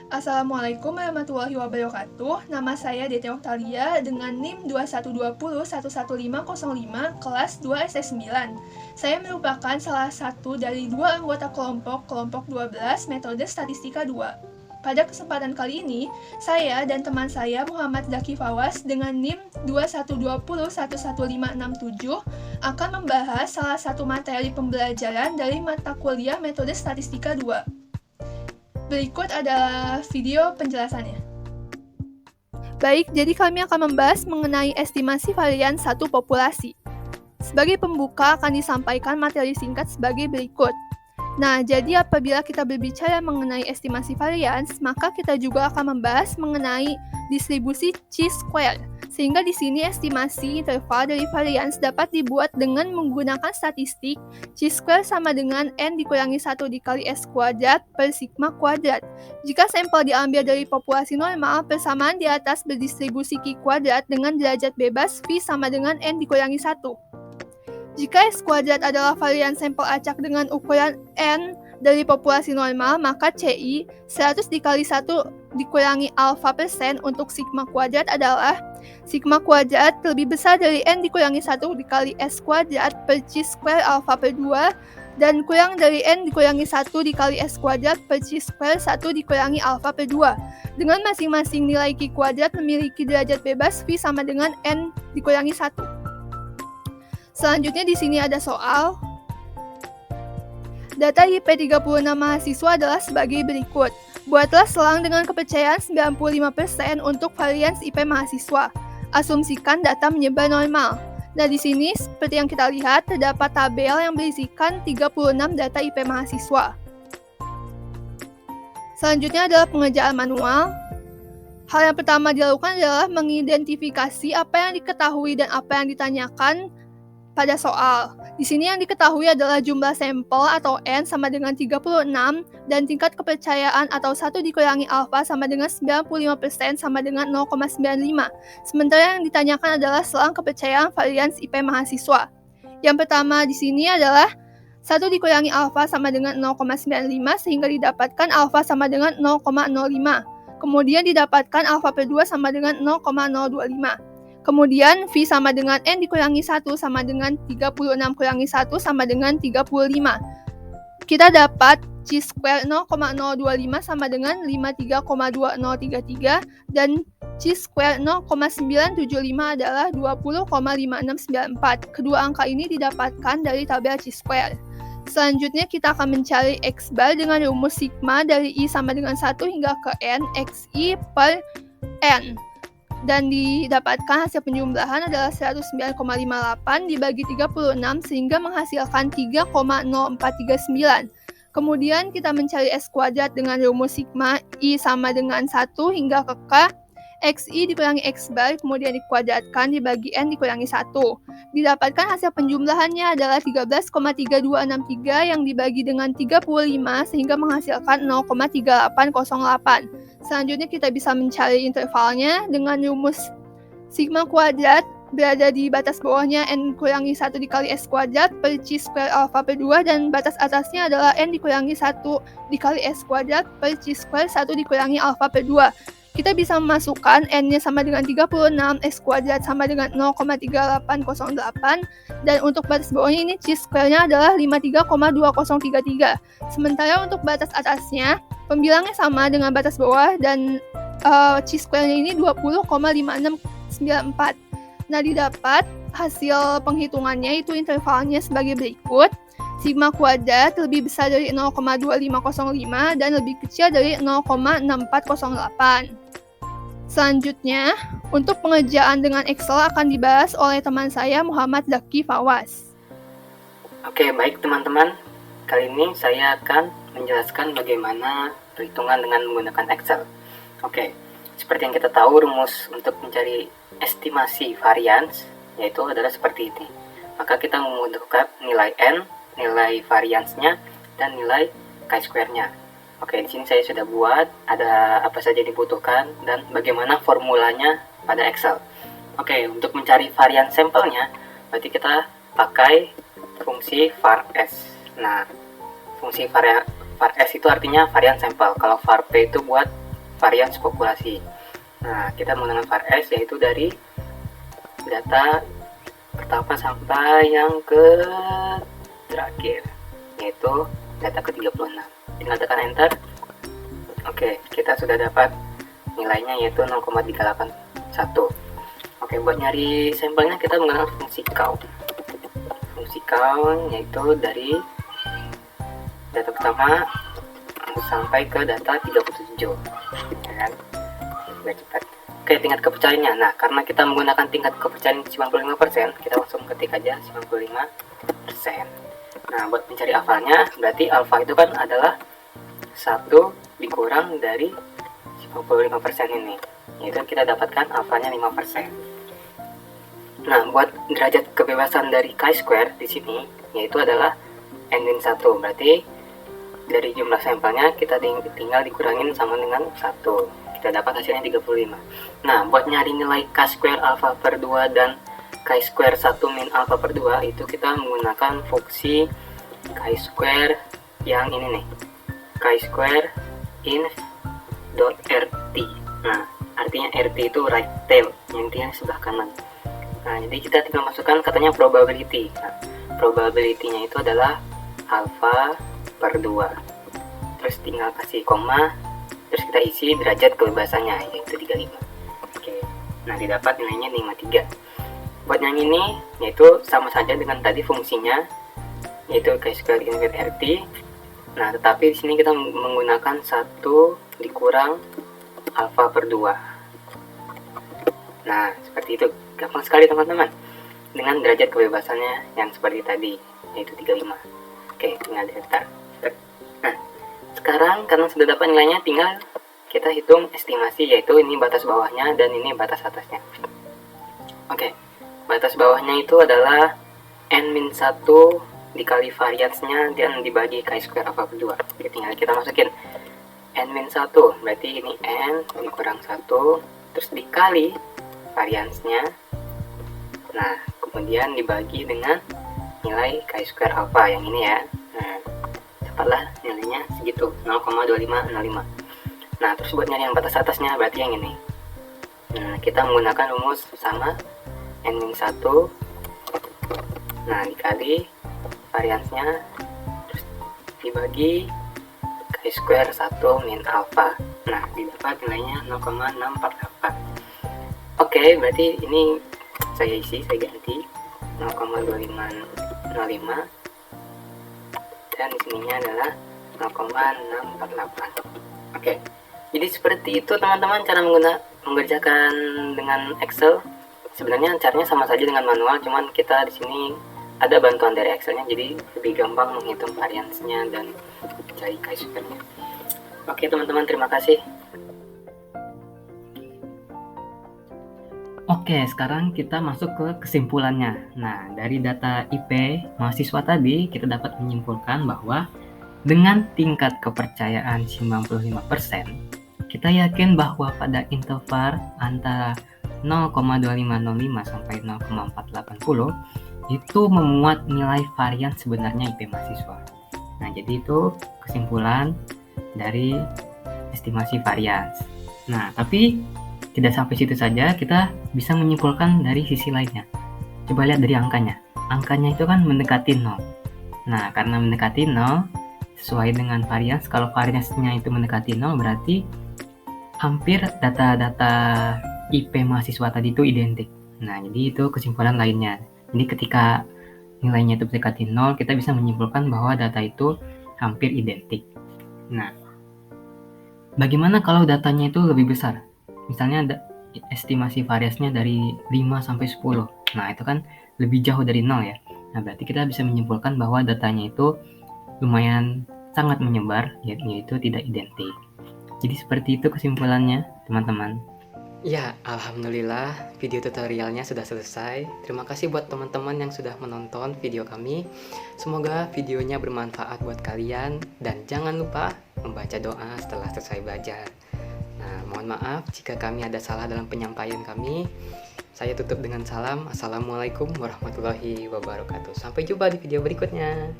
Assalamualaikum warahmatullahi wabarakatuh. Nama saya Dete Oktalia dengan NIM 2120111505 kelas 2 SS9. Saya merupakan salah satu dari dua anggota kelompok 12 metode statistika 2. Pada kesempatan kali ini, saya dan teman saya Muhammad Zaki Fawaz dengan NIM 2120111567 akan membahas salah satu materi pembelajaran dari mata kuliah metode statistika 2. Berikut adalah video penjelasannya. Baik, jadi kami akan membahas mengenai estimasi varian satu populasi. Sebagai pembuka akan disampaikan materi singkat sebagai berikut. Nah, jadi apabila kita berbicara mengenai estimasi varians, maka kita juga akan membahas mengenai distribusi chi-square. Sehingga di sini estimasi interval dari varians dapat dibuat dengan menggunakan statistik chi-square sama dengan n dikurangi 1 dikali s kuadrat per sigma kuadrat. Jika sampel diambil dari populasi normal, persamaan di atas berdistribusi Q kuadrat dengan derajat bebas V sama dengan n dikurangi 1. Jika S kuadrat adalah varian sampel acak dengan ukuran N dari populasi normal, maka CI 100 dikali 1 dikurangi alfa persen untuk sigma kuadrat adalah sigma kuadrat lebih besar dari N dikurangi 1 dikali S kuadrat per C square alfa per 2 dan kurang dari N dikurangi 1 dikali S kuadrat per C square 1 dikurangi alfa per 2. Dengan masing-masing nilai Q kuadrat memiliki derajat bebas V sama dengan N dikurangi 1. Selanjutnya di sini ada soal. Data IP 36 mahasiswa adalah sebagai berikut. Buatlah selang dengan kepercayaan 95% untuk varians IP mahasiswa. Asumsikan data menyebar normal. Nah, di sini seperti yang kita lihat terdapat tabel yang berisikan 36 data IP mahasiswa. Selanjutnya adalah pengerjaan manual. Hal yang pertama dilakukan adalah mengidentifikasi apa yang diketahui dan apa yang ditanyakan pada soal. Di sini yang diketahui adalah jumlah sampel atau N sama dengan 36 dan tingkat kepercayaan atau 1 dikurangi alfa sama dengan 95% sama dengan 0,95. Sementara yang ditanyakan adalah selang kepercayaan varians IP mahasiswa. Yang pertama di sini adalah 1 dikurangi alfa sama dengan 0,95 sehingga didapatkan alfa sama dengan 0,05. Kemudian didapatkan alfa per 2 sama dengan 0,025. Kemudian V sama dengan N dikurangi 1 sama dengan 36 kurangi 1 sama dengan 35. Kita dapat chi square 0,025 sama dengan 53,2033 dan chi square 0,975 adalah 20,5694. Kedua angka ini didapatkan dari tabel chi square. Selanjutnya kita akan mencari X bar dengan rumus sigma dari I sama dengan 1 hingga ke N XI per N. Dan didapatkan hasil penjumlahan adalah 109,58 dibagi 36 sehingga menghasilkan 3,0439. Kemudian kita mencari S kuadrat dengan rumus sigma I sama dengan 1 hingga ke K XI dikurangi X bar kemudian dikuadratkan dibagi N dikurangi 1. Didapatkan hasil penjumlahannya adalah 13,3263 yang dibagi dengan 35 sehingga menghasilkan 0,3808. Selanjutnya kita bisa mencari intervalnya dengan rumus sigma kuadrat berada di batas bawahnya N kurangi 1 dikali S kuadrat per C square alfa per 2 dan batas atasnya adalah N dikurangi 1 dikali S kuadrat per C square 1 dikurangi alfa per 2. Kita bisa memasukkan N-nya sama dengan 36, S kuadrat sama dengan 0,3808 dan untuk batas bawahnya ini C square-nya adalah 53,2033. Sementara untuk batas atasnya pembilangnya sama dengan batas bawah dan chi square-nya ini 20,5694. Nah, didapat hasil penghitungannya itu intervalnya sebagai berikut. Sigma kuadrat lebih besar dari 0,2505 dan lebih kecil dari 0,6408. Selanjutnya, untuk pengerjaan dengan Excel akan dibahas oleh teman saya Muhammad Zaki Fawaz. Oke, baik teman-teman. Kali ini saya akan menjelaskan bagaimana perhitungan dengan menggunakan Excel. Oke, seperti yang kita tahu rumus untuk mencari estimasi varians yaitu adalah seperti ini. Maka kita membutuhkan nilai N, nilai variansnya, dan nilai chi-square-nya. Oke, di sini saya sudah buat ada apa saja dibutuhkan dan bagaimana formulanya pada Excel. Oke, untuk mencari varian sampelnya, berarti kita pakai fungsi var s. Nah, fungsi var s itu artinya varian sampel. Kalau var p itu buat varians populasi. Nah, kita menggunakan var S yaitu dari data pertama sampai yang ke terakhir, yaitu data ke-36. Tinggal tekan enter. Oke, kita sudah dapat nilainya yaitu 0,381. Oke, buat nyari sampelnya kita menggunakan fungsi count. Fungsi count yaitu dari data pertama sampai ke data 37, ya kan? Biar cepat. Oke, tingkat kepercayaannya. Nah, karena kita menggunakan tingkat kepercayaan 95%, kita langsung ketik aja 95%. Nah, buat mencari alfanya, berarti alfa itu kan adalah 1 dikurang dari 95% ini, yaitu kita dapatkan alfanya 5%. Nah, buat derajat kebebasan dari chi-square di sini, yaitu adalah n-1, berarti dari jumlah sampelnya kita tinggal dikurangin sama dengan 1. Kita dapat hasilnya 35. Nah, buat nyari nilai chi-square alpha per 2 dan chi-square 1 min alpha per 2 itu kita menggunakan fungsi chi-square yang ini nih. Chi-square in dot rt. Nah, artinya rt itu right tail, intinya sebelah kanan. Nah, jadi kita tinggal masukkan katanya probability. Nah, probability-nya itu adalah alpha per 2, terus tinggal kasih koma, terus kita isi derajat kebebasannya yaitu 35. Oke, nah didapat nilainya 53. Buat yang ini yaitu sama saja dengan tadi fungsinya, yaitu chi-square in with rt. Nah, tetapi di sini kita menggunakan 1 dikurang alpha per 2. Nah, seperti itu. Gampang sekali teman-teman, dengan derajat kebebasannya yang seperti tadi yaitu 35. Oke, tinggal daftar. Nah, sekarang karena sudah dapat nilainya, tinggal kita hitung estimasi, yaitu ini batas bawahnya dan ini batas atasnya. Oke, batas bawahnya itu adalah n-1 dikali variansnya dan dibagi chi-square alpha per 2. Oke, tinggal kita masukin n-1, berarti ini n dikurang 1, terus dikali variansnya. Nah, kemudian dibagi dengan nilai chi-square alpha yang ini ya. Nah, dapatlah nilainya segitu, 0,2505. Nah, terus buat nyari yang batas atasnya berarti yang ini. Nah, kita menggunakan rumus sama n-1. Nah, dikali variansnya, terus dibagi chi-square 1 min alpha. Nah, didapat nilainya 0,648. Oke, berarti ini saya isi, saya ganti 0,2505 dan di sininya adalah 0,648. Oke, jadi seperti itu teman-teman cara mengerjakan dengan Excel. Sebenarnya caranya sama saja dengan manual, cuman kita di sini ada bantuan dari Excelnya, jadi lebih gampang menghitung variansnya dan cari chi-square-nya. Oke teman-teman, terima kasih. Oke, sekarang kita masuk ke kesimpulannya. Nah, dari data IP mahasiswa tadi, kita dapat menyimpulkan bahwa dengan tingkat kepercayaan 95%, kita yakin bahwa pada interval antara 0,2505 sampai 0,480 itu memuat nilai varian sebenarnya IP mahasiswa. Nah, jadi itu kesimpulan dari estimasi varians. Nah, tapi tidak sampai situ saja, kita bisa menyimpulkan dari sisi lainnya. Coba lihat dari angkanya. Angkanya itu kan mendekati 0. Nah, karena mendekati 0, sesuai dengan varians, kalau variansnya itu mendekati 0, berarti hampir data-data IP mahasiswa tadi itu identik. Nah, jadi itu kesimpulan lainnya. Jadi ketika nilainya itu mendekati 0, kita bisa menyimpulkan bahwa data itu hampir identik. Nah, bagaimana kalau datanya itu lebih besar? Misalnya estimasi variansnya dari 5 sampai 10. Nah, itu kan lebih jauh dari 0 ya. Nah, berarti kita bisa menyimpulkan bahwa datanya itu lumayan sangat menyebar, yaitu tidak identik. Jadi seperti itu kesimpulannya, teman-teman. Ya, alhamdulillah video tutorialnya sudah selesai. Terima kasih buat teman-teman yang sudah menonton video kami. Semoga videonya bermanfaat buat kalian dan jangan lupa membaca doa setelah selesai belajar. Nah, mohon maaf jika kami ada salah dalam penyampaian kami. Saya tutup dengan salam. Assalamualaikum warahmatullahi wabarakatuh. Sampai jumpa di video berikutnya.